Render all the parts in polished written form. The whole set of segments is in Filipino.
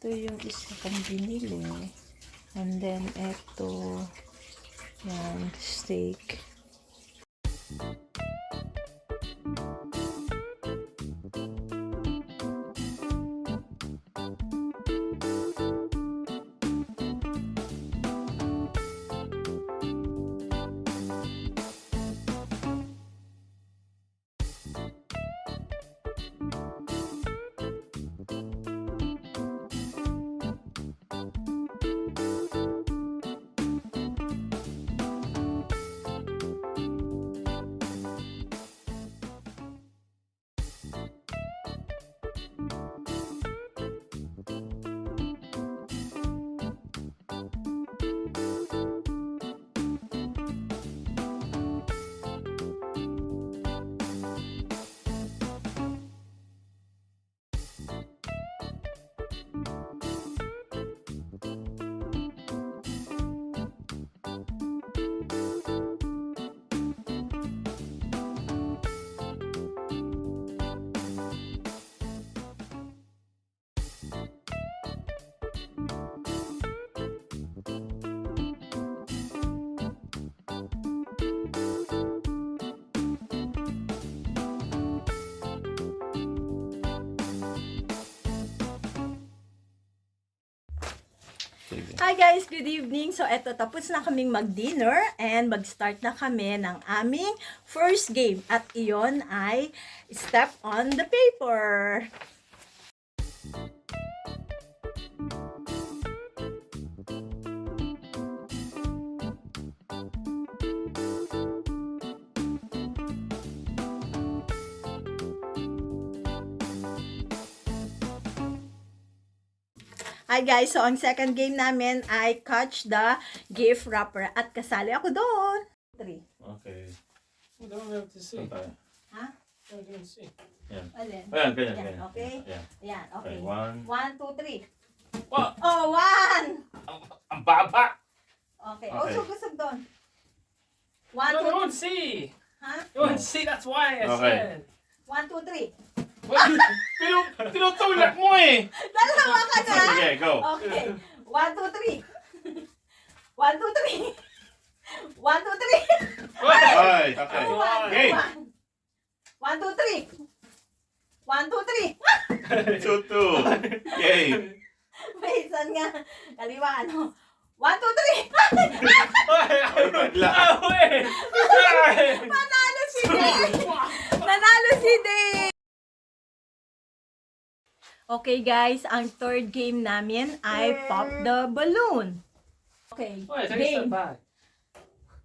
ito yung isa kong binili. And then, ito, yan, steak. Hi guys! Good evening! So eto, tapos na kaming mag-dinner and mag-start na kami ng aming first game. At iyon ay Step on the Paper. Hi guys! So ang second game namin ay Catch the Gift Wrapper. At kasali ako doon. 3. Okay. We don't have to see. Saan tayo? Ha? I can see. Yan. Alin? Ayan, ganyan, Yan, ganyan. okay? Yan. Ayan, okay. Okay, 1. 1, 2, 3. What? Oh, 1! Ang baba! Okay. Okay. Usog doon. 1, No, you 2, won't see. ha? You won't see. That's why I Okay. said. 1, 2, 3. Tinutulak mo eh! Dalawa ka na! Sige, go! Okay. 1, 2, 3. 1, 2, 3. 1, 2, 3. Ay, okay. Game! 1, 2, 3. 1, 2, 3. 2-2. Game! Wait, saan nga? Kaliwa, ano? 1, 2, 3. Ay, pagla. Nanalo si Day! Nanalo si Day! Okay guys, ang third game namin ay Pop the Balloon. Okay, Wait, take a step game. back.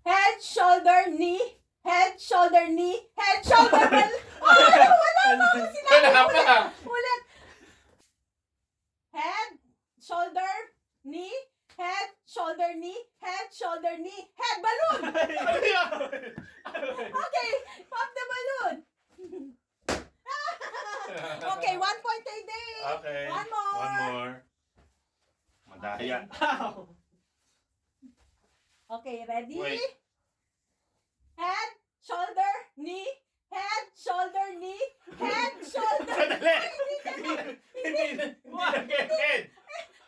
Head, shoulder, knee. Head, shoulder, knee. Head, shoulder, balloon. Wala mo. Sinabi Wala ulit. pa. Ulit. Head, shoulder, knee. Head, shoulder, knee. Head, shoulder, knee. Head, balloon. Okay, pop the balloon. Okay, 1 point kay Day. Okay. One more. One more. Madaya. Ow. Okay, ready? Wait. Head, shoulder, knee. Head, shoulder, knee. Head, shoulder. Sandali! Hindi nag-head!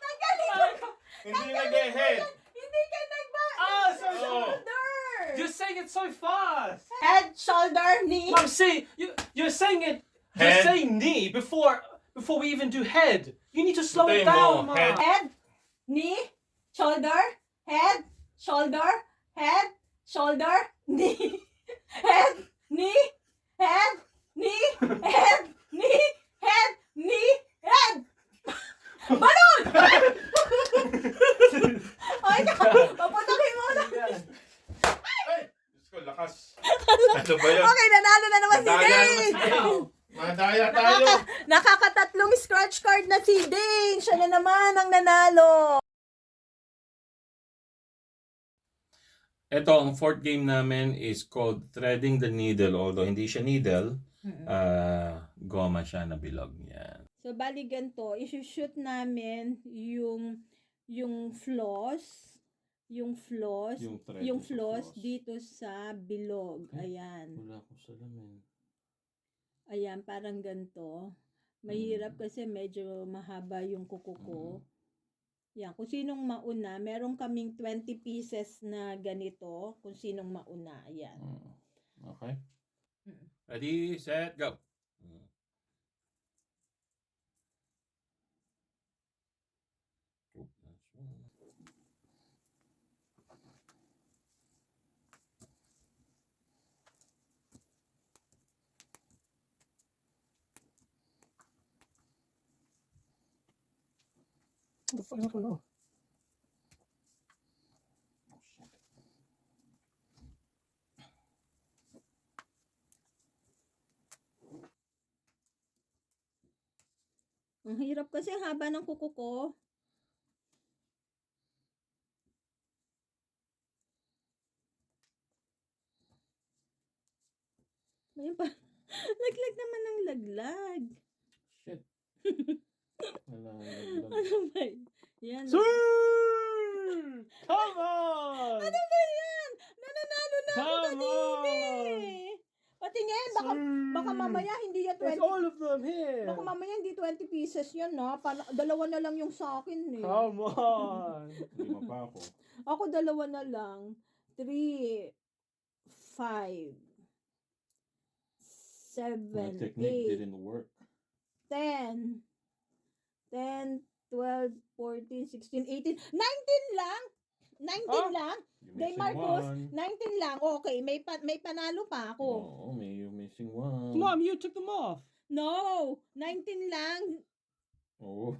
Nagaling. Hindi nag-head! Hindi ka nagba. Oh, so Oh. Shoulder. you're saying it so fast. Head, shoulder, knee. Mom, see, you're saying it. You're Head. saying knee before we even do head. You need to slow it Patayin mo, down, Mom. head. Head, knee, shoulder, head, shoulder, head, shoulder, knee. Head, knee, head, knee, head, knee, head, knee, head. Balloon! Ay, paputokin mo na. Ay! Diyos ko, lakas. Ano ba yun? Okay, nanalo na naman si Madaya Dane. naman tayo. Madaya tayo. Nakakatatlong scratch card na si Dane. Siya na naman ang nanalo. Ito, ang fourth game namin is called Threading the Needle. Although hindi siya needle, goma siya na bilog. Yan. So, bali ganito, isushoot namin yung floss, yung floss dito sa bilog. Ayan. Wala akong salamin. Ayan, parang ganito. Mahirap kasi medyo mahaba yung kuko ko. Yan, kung sinong mauna, meron kaming 20 pieces na ganito. Kung sinong mauna, yan. Okay. Mm. Ready, set, go. Oh, that's one. What the fuck is going on? Oh, shit. Ang hirap kasi ang haba ng kuko ko. Ayun pa. Laglag naman ng laglag. Shit. Wala, Ano ba yun? Yan. Sir! Come on! Ano ba yan? Nananalo na ako Come kanina on! eh. Patingin, Sir! baka mamaya hindi yan It's 20. all of them here. Baka mamaya hindi 20 pieces yan na. Dalawa na lang yung sa akin eh. Come on! Lima pa ako. Ako dalawa na lang. 3, 5, 7, My 8, technique didn't work. 10, 12, 14, 16, 18, 19 lang! 19 Huh? lang! You're Day missing Marcos, one. 19 lang. Okay, may panalo pa ako. Oh, you're missing one. Mom, you took them off. No! 19 lang. Oh,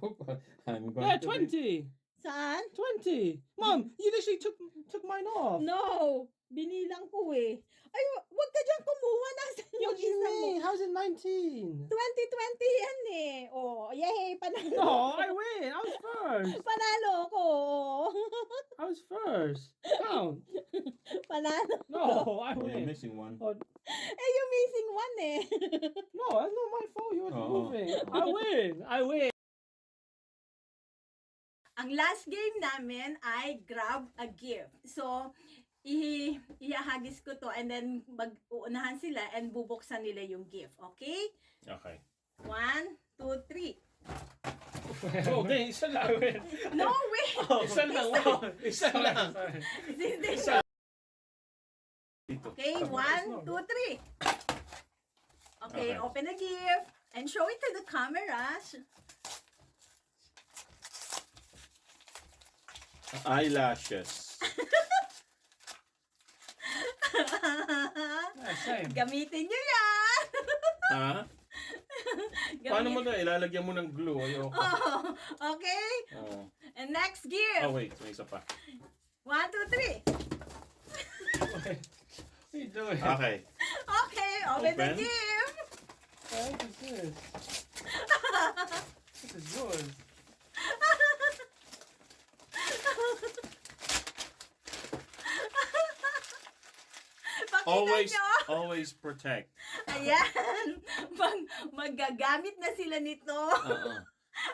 I'm going Yeah, to be- 20. Saan? 20. Mom, you literally took mine off. No! Binilang ko eh. Ay, wag ka dyan kumuha. Nasaan yung What do you isa mo? mean? How's it 19? 2020 yan eh. Oh, yay, panalo. No, I win. I was first. Panalo ko. I was first. Count. Panalo. No, I Oh, you're win. missing one. Eh, yung missing one eh. No, that's not my fault. You were Oh. moving. I win. I win. Ang last game namin ay grab a gift. So, ihahagis ko to and then mag-uunahan sila and bubuksan nila yung gift. Okay? Okay. 1, 2, 3. Okay, isa lang. No, wait! Isa lang. Wow. Isa lang. Hindi. Dito. Okay, 1, 2, 3. Okay, Okay. open the gift and show it to the cameras. Eyelashes. Yeah, same. Gamitin nyo yan! Ha? Paano mo na ilalagyan mo ng glue? Ayoko. Oh, okay? Oh. And next gift. Oh, wait. May isa pa. 1, 2, 3. What are you doing? Okay. Okay, open the Open. gift. What is this? This is yours. Pakita nyo. Always protect. Ayan. Magagamit na sila nito. Oo.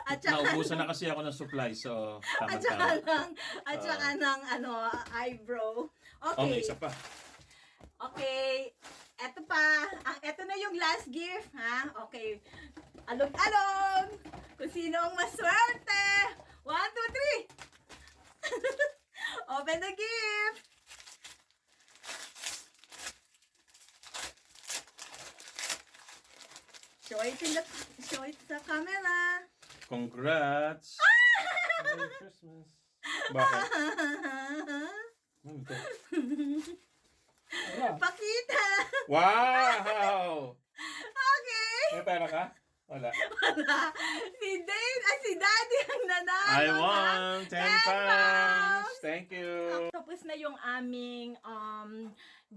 At saka, Naubusan na kasi ako ng supply, so at saka tama-tama. ng eyebrow. Oh, may Okay. isa pa. Okay. Eto pa. Eto na yung last gift, ha? Okay. Alog-alog. Kung sino ang maswerte. 1, 2, 3. Open the gift. Show it sa camera. Congrats! Merry Christmas. Bakit? Ano to? Wala. Pakita. Wow! Okay. May pera ka? Wala. Wala. Si Daddy ang nanalo. I ng won 10 pounds! Thank you! Tapos na yung aming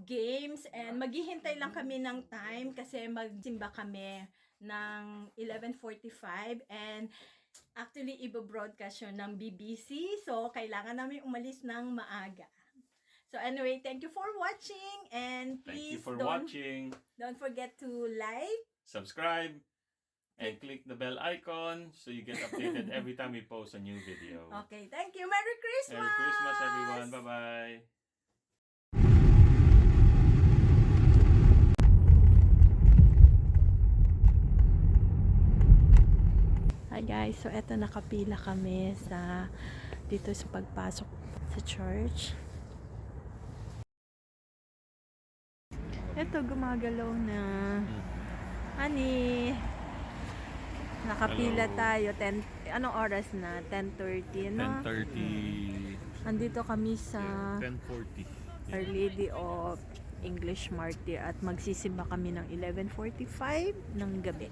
games and maghihintay lang kami ng time kasi magsimba kami ng 11:45 and actually ibo-broadcast yun ng BBC, so kailangan namin umalis ng maaga. So anyway, thank you for watching and Thank you please for watching. don't forget to like. Subscribe and click the bell icon so you get updated every time we post a new video. Okay, thank you. Merry Christmas! Merry Christmas, everyone. Bye-bye. guys, so eto nakapila kami dito sa pagpasok sa church. Eto gumagalaw na. Honey, nakapila Hello. tayo. Anong oras na? 10:30, no? 10:30. Andito kami sa 10:40. Our Lady of English Martyr at magsisimba kami ng 11:45 ng gabi.